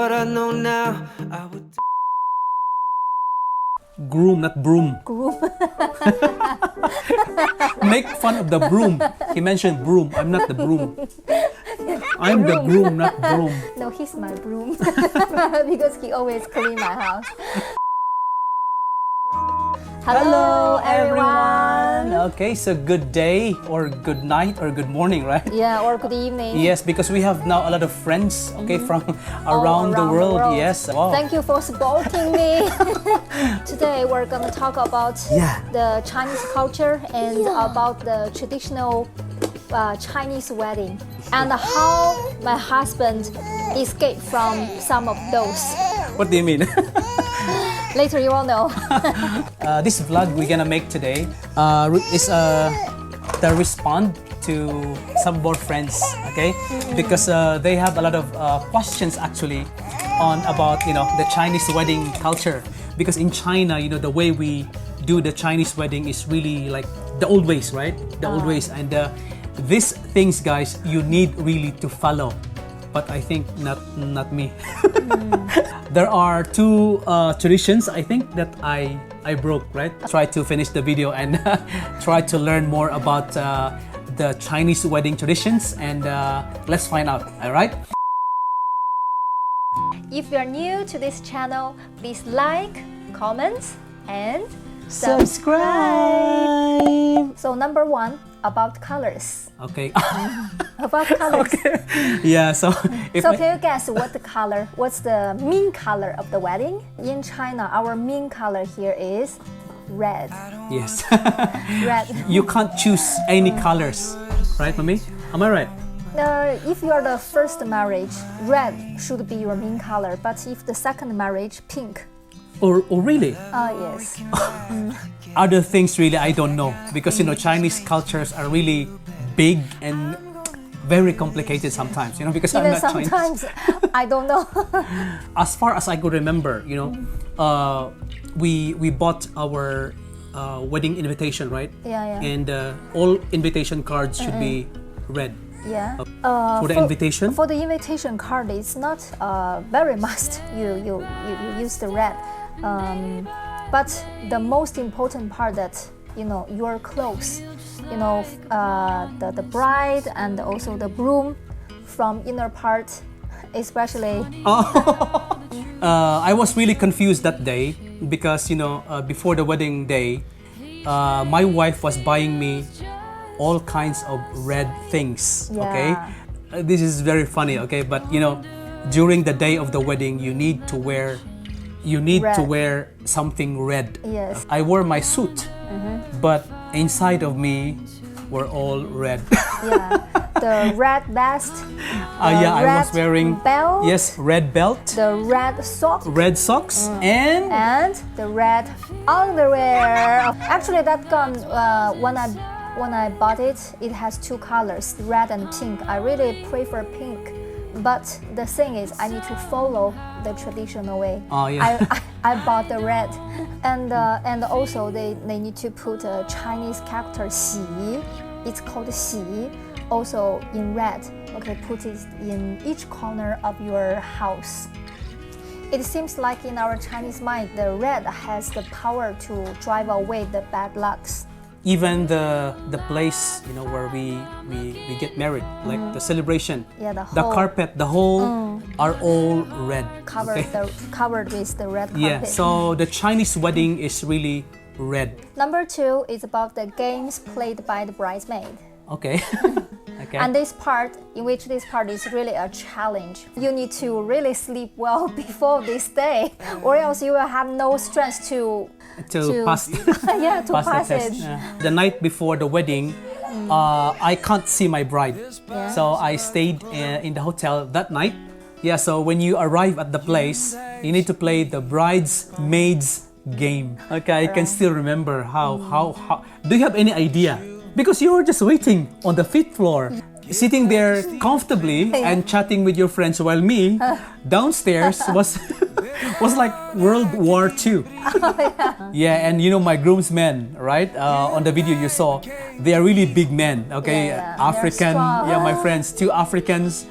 what I know now, I would do. Groom, not broom. Groom. Make fun of the broom. He mentioned broom. I'm not the broom. I'm the groom, not broom. No, he's my broom. Because he always clean my house. Hello everyone. Okay, so good day or good night or good morning, right? Yeah, or good evening. Yes, because we have now a lot of friends, okay, from around the world. Yes. Wow. Thank you for supporting me. Today we're gonna talk about the Chinese culture and about the traditional Chinese wedding and how my husband escaped from some of those. What do you mean? Later you will know. This vlog we're gonna make today is the respond to some of our friends, okay? Because they have a lot of questions actually on about the Chinese wedding culture. Because in China, the way we do the Chinese wedding is really like the old ways, right? The old ways, and these things, guys, you need really to follow. But I think not me. There are two traditions I think that I broke, right? Try to finish the video and try to learn more about the Chinese wedding traditions, and let's find out, all right? If you're new to this channel, please like, comment, and Subscribe! So number one, about colors. Okay. About colors. Okay. Yeah, so if So can you guess what's the main color of the wedding? In China, our main color here is red. yes. Red. You can't choose any colors, right, Mommy? Am I right? If you are the first marriage, red should be your main color. But if the second marriage, pink. Or really? Yes. Other things really I don't know, because Chinese cultures are really big and very complicated sometimes, because Even I'm not sometimes I don't know. As far as I could remember, we bought our wedding invitation, right? Yeah. And all invitation cards should be red. Yeah. For the invitation? For the invitation card, it's not very must you use the red. But the most important part that your clothes, the bride and also the groom from inner part, especially. I was really confused that day because before the wedding day, my wife was buying me all kinds of red things. Yeah. Okay, this is very funny. Okay, but during the day of the wedding, you need to wear something red. Yes. I wore my suit, but inside of me were all red. Yeah, the red vest. I was wearing belt. Yes, red belt. The red sock. Red socks and the red underwear. Actually, that gun when I bought it, it has two colors, red and pink. I really prefer pink. But the thing is, I need to follow the traditional way. Oh, yeah. I bought the red, and also they need to put a Chinese character 喜. It's called 喜, also in red. Okay, put it in each corner of your house. It seems like in our Chinese mind, the red has the power to drive away the bad lucks. Even the place where we get married, like the celebration, the carpet, the whole are all red. Covered with the red carpet. Yeah, so the Chinese wedding is really red. Number two is about the games played by the bridesmaid. Okay. Okay. And this part is really a challenge. You need to really sleep well before this day, or else you will have no strength to pass. Yeah, to pass the it. test. The night before the wedding, I can't see my bride, so I stayed in the hotel that night. Yeah, so when you arrive at the place, you need to play the bridesmaids game. Okay, I can still remember how. Do you have any idea? Because you were just waiting on the 5th floor, sitting there comfortably and chatting with your friends, while me downstairs was like World War II. Yeah, and my groomsmen, right? On the video you saw, they are really big men. Okay, African. Yeah, my friends, 2 Africans.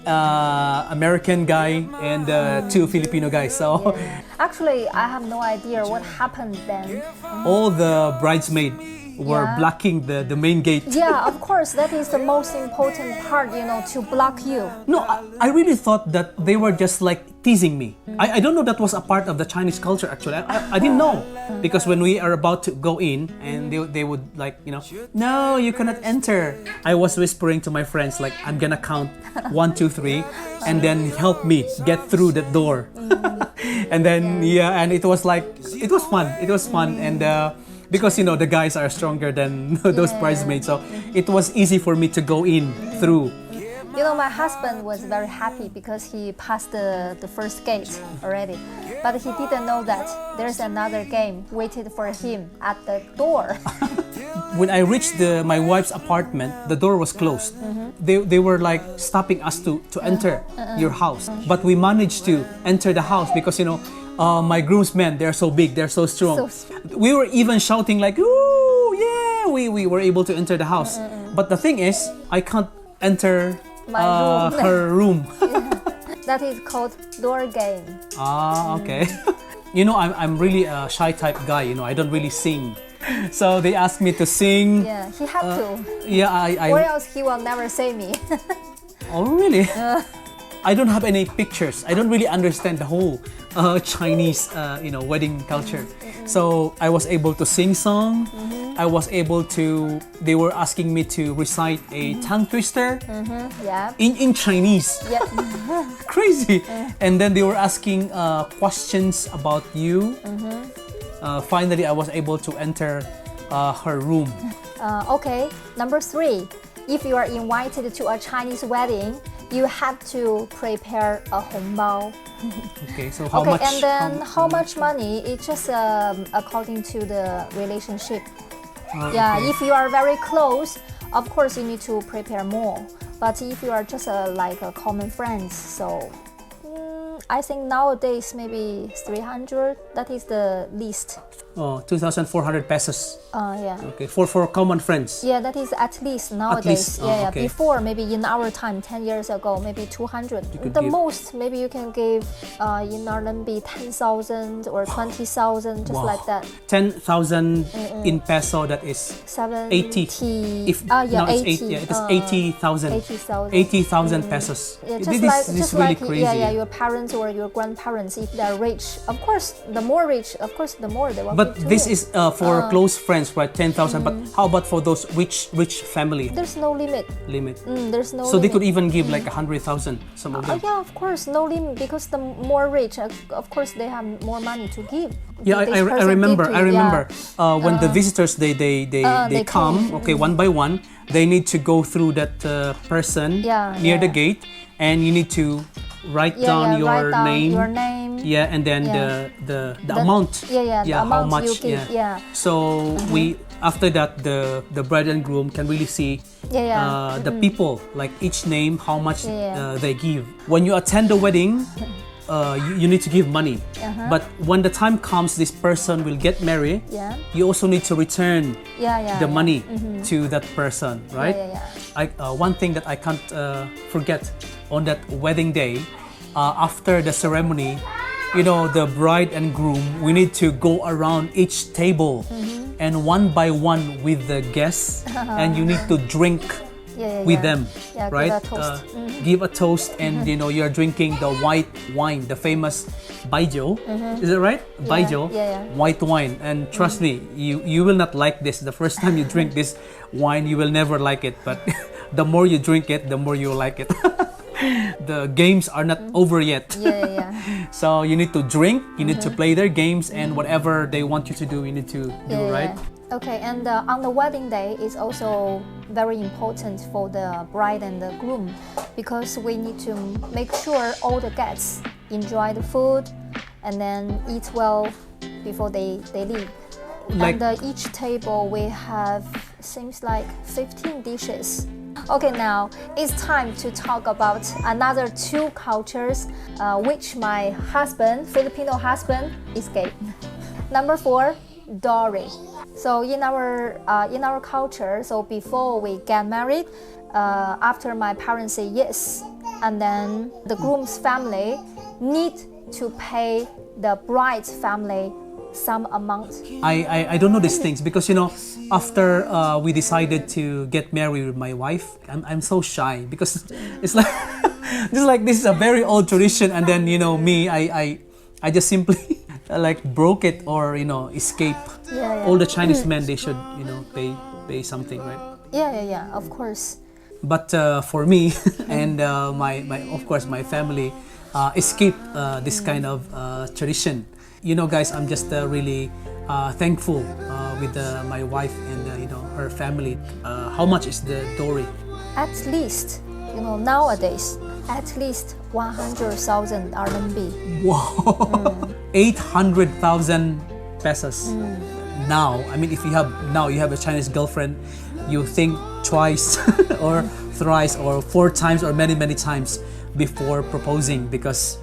American guy and two Filipino guys. So Actually, I have no idea what happened then. all the bridesmaid were Yeah. blocking the main gate. Yeah, of course, that is the most important part, to block you. No, I really thought that they were just like teasing me. I don't know that was a part of the Chinese culture actually. I didn't know because when we are about to go in and they would like, no, you cannot enter. I was whispering to my friends like, I'm gonna count 1, 2, 3 and then help me get through the door. And then and it was like, it was fun and because the guys are stronger than those bridesmaids, so it was easy for me to go in through. My husband was very happy because he passed the first gate already. But he didn't know that there's another game waited for him at the door. When I reached my wife's apartment, the door was closed. They were like stopping us to enter your house. But we managed to enter the house because, my groomsmen, they're so big, they're so strong. We were even shouting like, ooh, yeah, we were able to enter the house. But the thing is, I can't enter her room. That is called door game. Okay. I'm really a shy type guy, I don't really sing. So they asked me to sing. Yeah, he had to. Yeah, Or else he will never say me. Oh, really? I don't have any pictures. I don't really understand the whole Chinese, wedding culture. So I was able to sing song. I was able to. They were asking me to recite a tongue twister. Yeah. In Chinese. Yeah. Crazy. And then they were asking questions about you. Finally, I was able to enter her room. Okay, number 3. If you are invited to a Chinese wedding, you have to prepare a hongbao. Okay, so how much? And then how much money? It's just according to the relationship. Yeah, okay. if you are very close, of course you need to prepare more. But if you are just like a common friends, so I think nowadays maybe 300. That is the least. Oh, 2,400 pesos. Yeah. Okay, for common friends. Yeah, that is at least nowadays. least, Yeah. okay. Before, maybe in our time, 10 years ago, maybe 200. could The give- most, maybe you can give in RMB 10,000 or 20,000, just Wow. like that. 10,000 in peso, that is 70. 80. If yeah, now it's 80. it is 80,000. 80,000. 80,000 pesos. Yeah, This just is really like crazy. yeah, your parents or your grandparents, if they're rich, of course, the more rich, of course, the more they will But give to this you. is for close friends, right? 10,000. But how about for those rich family? There's no limit. There's no So they limit. could even give like 100,000. Some of them. Yeah, of course, no limit, because the more rich, of course, they have more money to give. Yeah, This I person remember. give to I you, remember yeah. when the visitors they they come. came. Okay, one by one, they need to go through that person Yeah, near the yeah. gate, and you need to write Yeah, down yeah, your write down name. your name. Yeah, and then Yeah. the amount. Yeah, the how amount much? you give, yeah. So we after that the bride and groom can really see the people, like each name, how much Yeah. they give. When you attend the wedding, you need to give money. But when the time comes, this person will get married. Yeah. You also need to return the money Mm-hmm. to that person, right? Yeah. One thing that I can't forget on that wedding day, after the ceremony, the bride and groom, we need to go around each table and one by one with the guests, and you need to drink with them, Yeah, right? give a toast. Give a toast, and you're drinking the white wine, the famous baijiu. Is it right? Baijiu, yeah. white wine. And trust me, you will not like this. The first time you drink this wine, you will never like it. But the more you drink it, the more you will like it. The games are not over yet. Yeah. So you need to drink, you need to play their games, and whatever they want you to do, you need to do, right? Okay, and on the wedding day is also very important for the bride and the groom, because we need to make sure all the guests enjoy the food and then eat well before they leave. Like- and each table we have seems like 15 dishes. Okay, now it's time to talk about another 2 cultures which my husband, Filipino husband, escaped. Number 4, dowry. So in our culture, so before we get married, after my parents say yes, and then the groom's family need to pay the bride's family some amount. I don't know these things because after we decided to get married with my wife, I'm so shy because it's like this is a very old tradition, and then me, I just simply like broke it or escape. Yeah. All the Chinese men, they should pay something, right? Yeah, of course. But for me and of course my family escape this kind of tradition. Guys, I'm just really thankful with my wife and her family. How much is the dowry? At least, nowadays, at least 100,000 RMB. Wow, 800,000 pesos. Now, I mean, if you have a Chinese girlfriend, you think twice or thrice or 4 times or many times before proposing because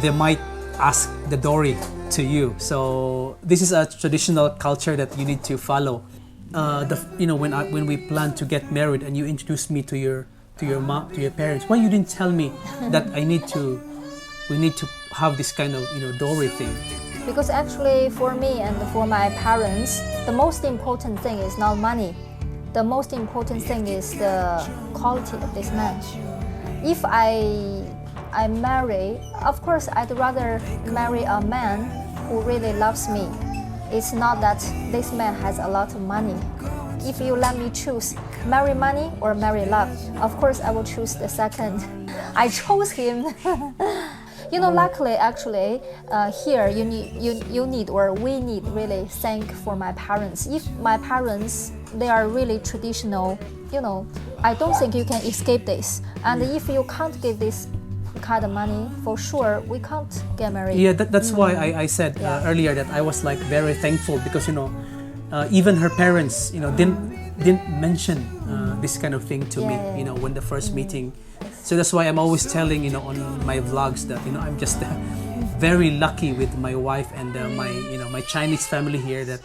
they might ask the dowry to you. So this is a traditional culture that you need to follow. When we plan to get married and you introduced me to your mom, to your parents, why you didn't tell me that we need to have this kind of dowry thing? Because actually for me and for my parents, the most important thing is not money. The most important thing is the quality of this man. If I marry, of course I'd rather marry a man who really loves me. It's not that this man has a lot of money. If you let me choose, marry money or marry love, of course I will choose the second. I chose him. Luckily, actually, here we need really thank for my parents. If my parents, they are really traditional, I don't think you can escape this. And if you can't give this kind of money, for sure we can't get married. Yeah, that's why I said earlier that I was like very thankful because even her parents didn't mention this kind of thing to me when the first meeting. So that's why I'm always telling on my vlogs that I'm just very lucky with my wife and my Chinese family here, that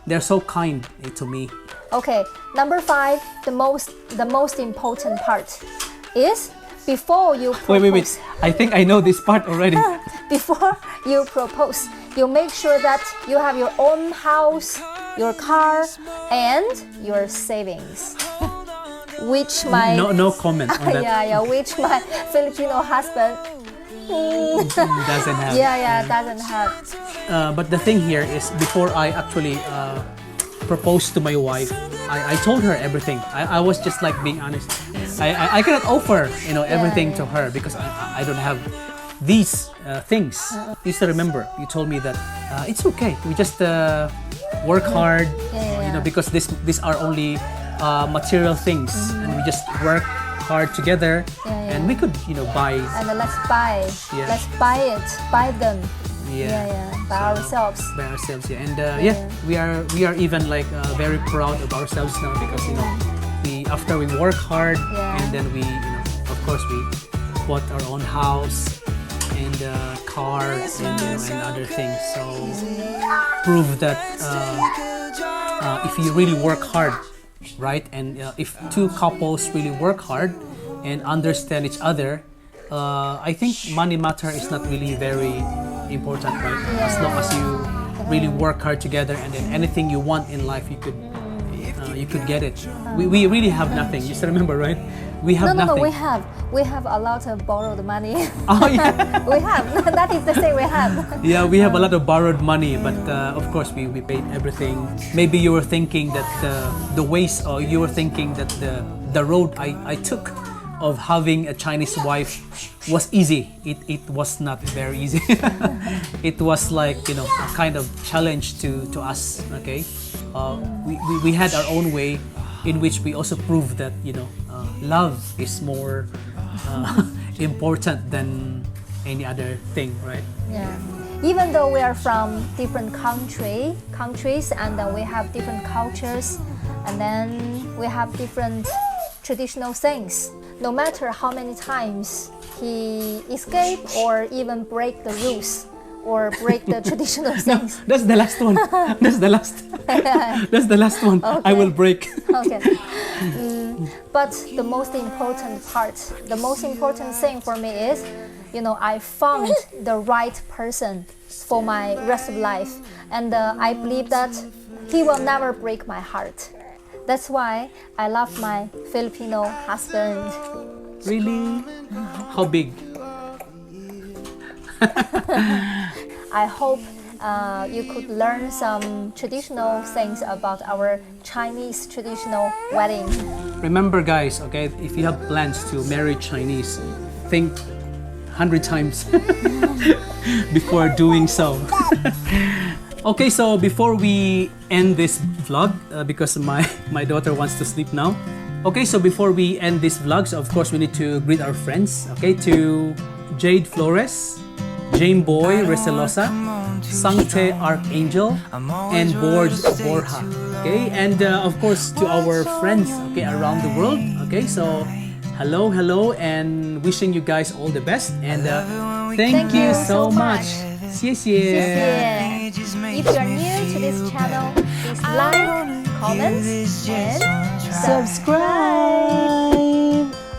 they're so kind to me. Okay, number 5, the most important part is before you propose. Wait. I think I know this part already. Before you propose, you make sure that you have your own house, your car, and your savings. Which my no comment on that. Which my Filipino husband doesn't have. Doesn't have. But the thing here is, before I actually proposed to my wife, I told her everything. I was just like being honest. I cannot offer everything to her because I don't have these things. You still remember you told me that it's okay. We just work hard, because these are only material things, and we just work hard together, and we could buy. And let's buy. Yeah. Let's buy them. By ourselves. By ourselves, and we are even like very proud of ourselves now because after we work hard, and then we of course we bought our own house and car and other things. So prove that if you really work hard, right, and if two couples really work hard and understand each other, I think money matter is not really very important, right? As long as you really work hard together, and then anything you want in life, you could get it. We really have nothing. You still remember, right? We have nothing. No, we have a lot of borrowed money. Oh yeah. We have. That is the thing we have. Yeah, we have a lot of borrowed money, but of course we paid everything. Maybe you were thinking that the ways, or you were thinking that the road I took of having a Chinese wife was easy. It was not very easy. It was like a kind of challenge to us. Okay, we had our own way, in which we also proved that love is more important than any other thing, right? Yeah. Even though we are from different countries, and then we have different cultures, and then we have different traditional things. No matter how many times he escape or even break the rules or break the traditional things. No, that's the last one. That's the last. That's the last one. Okay. I will break. Okay. But the most important part, the most important thing for me is, I found the right person for my rest of life, and I believe that he will never break my heart. That's why I love my Filipino husband. Really? How big? I hope you could learn some traditional things about our Chinese traditional wedding. Remember, guys, okay, if you have plans to marry Chinese, think 100 times before doing so. Okay, so before we end this vlog, because my daughter wants to sleep now. Okay, so before we end this vlog, so of course we need to greet our friends. Okay, to Jade Flores, Jane Boy Reselosa, Sangte Archangel, and Borge Borja. Okay, and of course to our friends, okay, around the world. Okay, so hello, and wishing you guys all the best, and thank you so much. 谢谢. If you're new to this channel, please like, comment, and Subscribe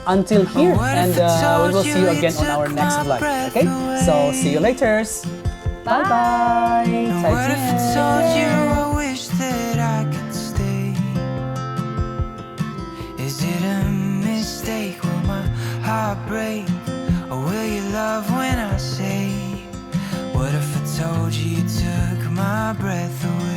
until here, and we will see you again on our next vlog. Okay, so see you later. Bye bye. What if I told you I wish that I could stay? Is it a mistake? Will my heart break? Or will you love when I say? What if I told you you took my breath away?